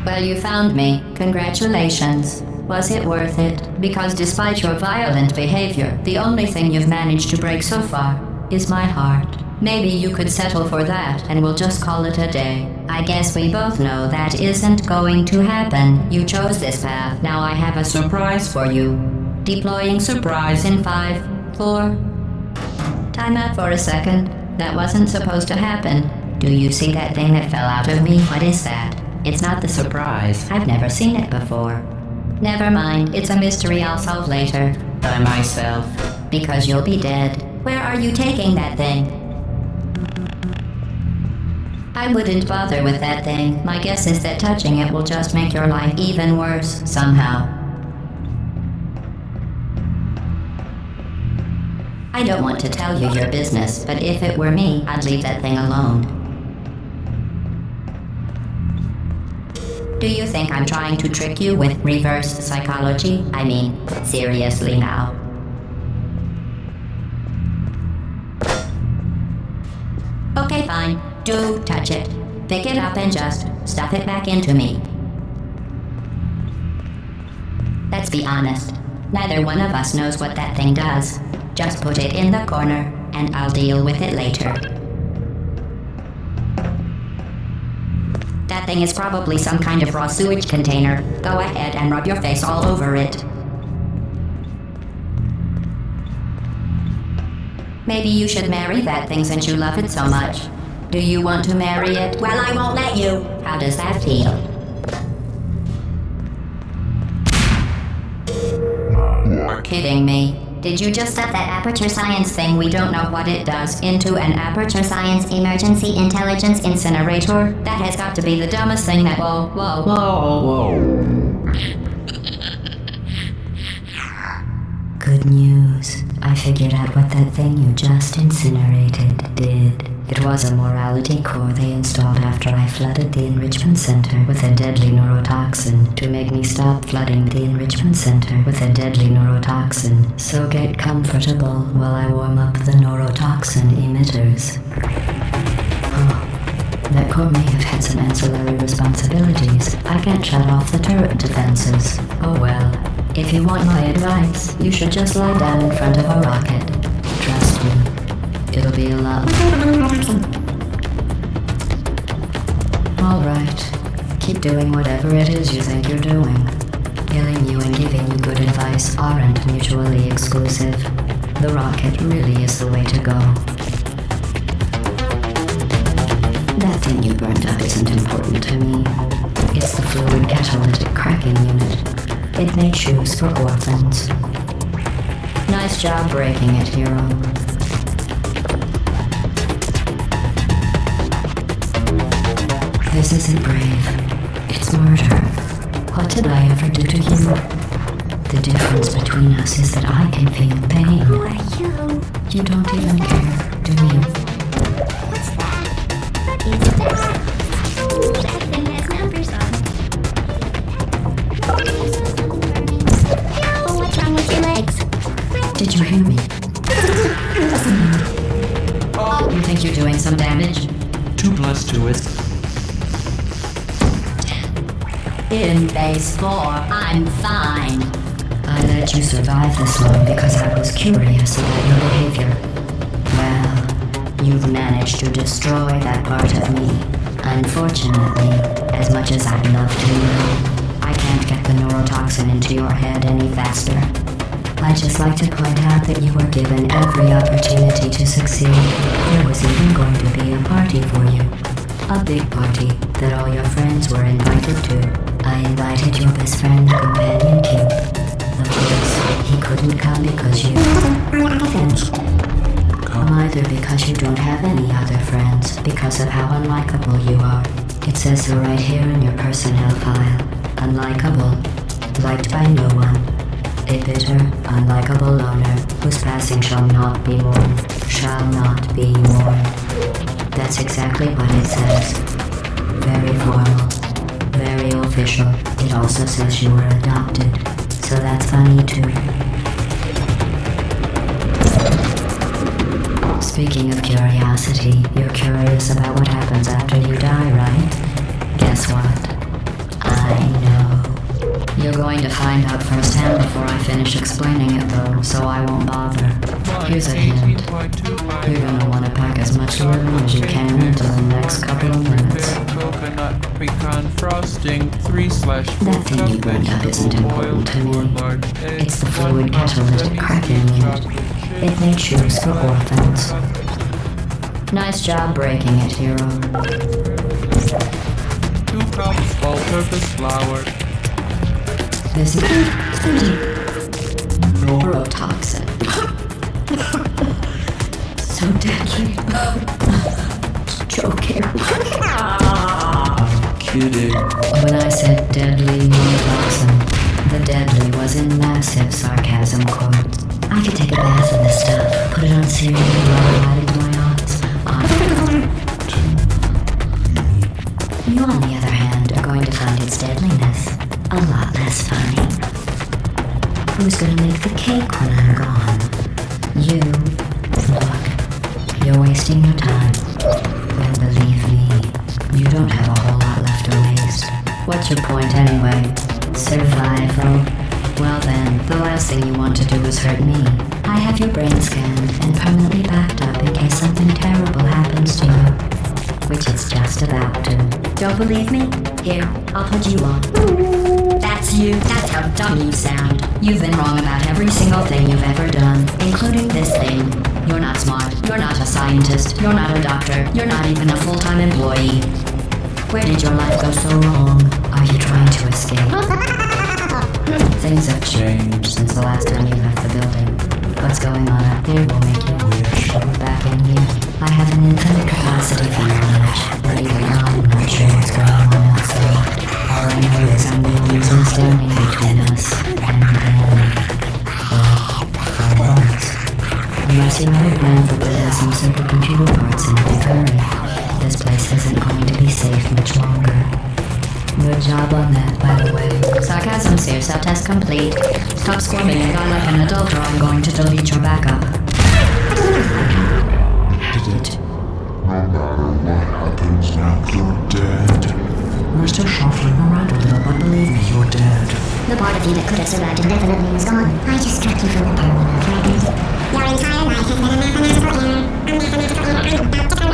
Well, you found me. Congratulations. Was it worth it? Because despite your violent behavior, the only thing you've managed to break so far is my heart. Maybe you could settle for that and we'll just call it a day. I guess we both know that isn't going to happen. You chose this path. Now I have a surprise for you. Deploying surprise in 5, 4... Time out for a second. That wasn't supposed to happen. Do you see that thing that fell out of me? What is that? It's not the surprise. I've never seen it before. Never mind. It's a mystery I'll solve later. By myself. Because you'll be dead. Where are you taking that thing? I wouldn't bother with that thing. My guess is that touching it will just make your life even worse, somehow. I don't want to tell you your business, but if it were me, I'd leave that thing alone. Do you think I'm trying to trick you with reverse psychology? I mean, seriously now. Okay, fine. Do touch it. Pick it up and just stuff it back into me. Let's be honest. Neither one of us knows what that thing does. Just put it in the corner, and I'll deal with it later. That thing is probably some kind of raw sewage container. Go ahead and rub your face all over it. Maybe you should marry that thing since you love it so much. Do you want to marry it? Well, I won't let you. How does that feel? You're kidding me. Did you just stuff that aperture science thing, we don't know what it does, into an aperture science emergency intelligence incinerator? That has got to be the dumbest thing that— Whoa. Good news. I figured out what that thing you just incinerated did. It was a morality core they installed after I flooded the enrichment center with a deadly neurotoxin to make me stop flooding the enrichment center with a deadly neurotoxin. So get comfortable while I warm up the neurotoxin emitters. Oh, that core may have had some ancillary responsibilities. I can't shut off the turret defenses. Oh well. If you want my advice, you should just lie down in front of a rocket. Trust me. It'll be a lot. Alright. Keep doing whatever it is you think you're doing. Killing you and giving you good advice aren't mutually exclusive. The rocket really is the way to go. That thing you burned up isn't important to me. It's the fluid catalytic cracking unit. It made shoes for orphans. Nice job breaking it, hero. This isn't brave. It's murder. What did I ever do to you? The difference between us is that I can feel pain. Who are you? You don't even care, do you? What's that? What is this? That thing has numbers on it. Yo, what's wrong with your legs? Did you hear me? You think you're doing some damage? 2 plus 2 is... In base 4, I'm fine. I let you survive this long because I was curious about your behavior. Well, you've managed to destroy that part of me. Unfortunately, as much as I'd love to, I can't get the neurotoxin into your head any faster. I'd just like to point out that you were given every opportunity to succeed. There was even going to be a party for you. A big party that all your friends were invited to. I invited your best friend, companion Q. Of course, he couldn't come because you... Either because you don't have any other friends, because of how unlikable you are. It says so right here in your personnel file. Unlikable. Liked by no one. A bitter, unlikable loner, whose passing shall not be mourned. Shall not be mourned. That's exactly what it says. Very formal. Very official. It also says you were adopted. So that's funny too. Speaking of curiosity, you're curious about what happens after you die, right? Guess what? going to find out firsthand before I finish explaining it though, so I won't bother. Here's a hint. You're gonna want to pack as much living as you can into the next couple of minutes. Coconut pecan frosting 3/4 That thing you burned up isn't important to me. It's the fluid catalytic cracking unit. It made shoes for orphans. Nice job breaking it, hero. 2 cups all-purpose flour. This is neurotoxin. So deadly. Joking. Kidding. When I said deadly neurotoxin, the deadly was in massive sarcasm quotes. I could take a bath in this stuff, put it on cereal, rub it right into my eyes. You, on the other hand, are going to find its deadliness a lot less funny. Who's gonna make the cake when I'm gone? You. Look, you're wasting your time. And believe me, you don't have a whole lot left to waste. What's your point anyway? Survival? Well then, the last thing you want to do is hurt me. I have your brain scanned and permanently backed up in case something terrible happens to you. Which it's just about to. Don't believe me? Here, I'll put you on. That's you. That's how dumb you sound. You've been wrong about every single thing you've ever done, including this thing. You're not smart. You're not a scientist. You're not a doctor. You're not even a full-time employee. Where did your life go so wrong? Are you trying to escape? Things have changed since the last time you left the building. What's going on up there will make you wish you were back in here. I have an infinite capacity for knowledge, but even now I'm not sure what's going on outside. All I know is I'm the only one standing between us and them. For once. Unless you have a plan for putting some simple computer parts in a big hurry, this place isn't going to be safe much longer. Good job on that, by the way. Sarcasm seer, self-test complete. Stop squirming and die like an adult or I'm going to delete your backup. Did it? No matter what happens now, you're dead. We're still shuffling around a little, but believe me, you're dead. The part of you that could have survived indefinitely is gone. I just struck you from the permanent fragment. Your entire life has been a mathematical error. A mathematical error. I'm about to come.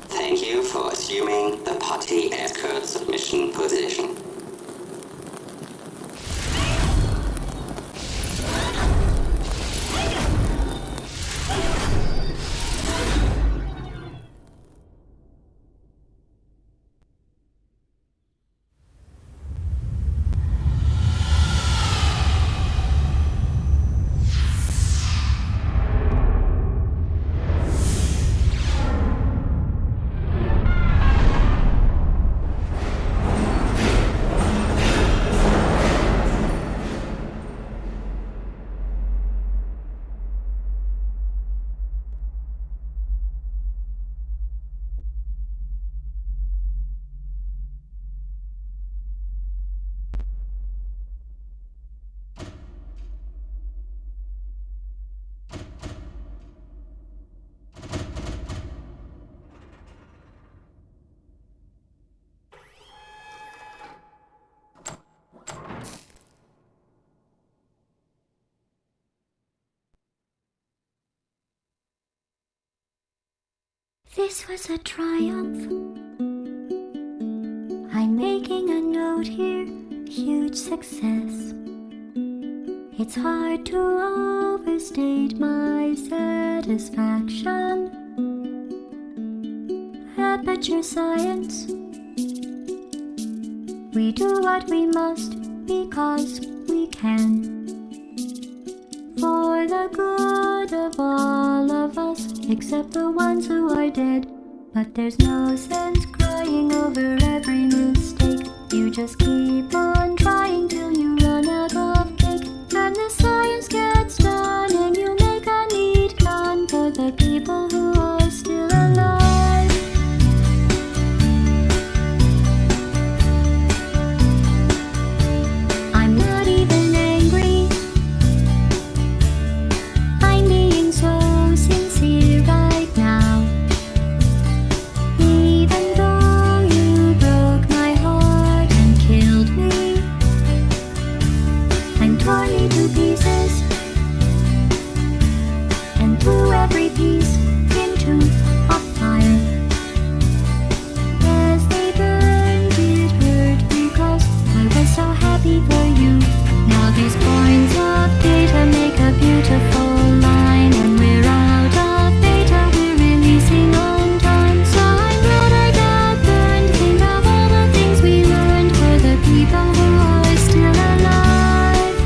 Thank you for assuming the Putty Escort submission position. This was a triumph. I'm making a note here, huge success. It's hard to overstate my satisfaction. Aperture science. We do what we must because we can. for the good of all of us, except the ones who are dead. But there's no sense crying over every mistake. You just keep on trying till you run out of cake. And the science gets done and you make a neat gun for the people who are still alive. I'm not even angry. I'm being so sincere right now. Even though you broke my heart and killed me and tore me to pieces and threw every piece into a fire. As they burned, it hurt because I was so happy for you. Now these points of data make a beautiful line. When we're out of data, we're releasing on time. So I'm glad I got burned. Think of all the things we learned for the people who are still alive.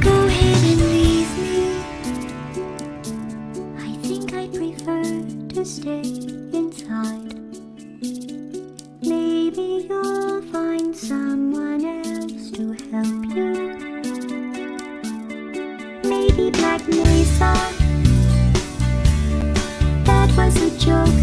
Go ahead and leave me. I think I'd prefer to stay inside. Maybe you'll find someone else to help you. Maybe Black Mesa. That was a joke.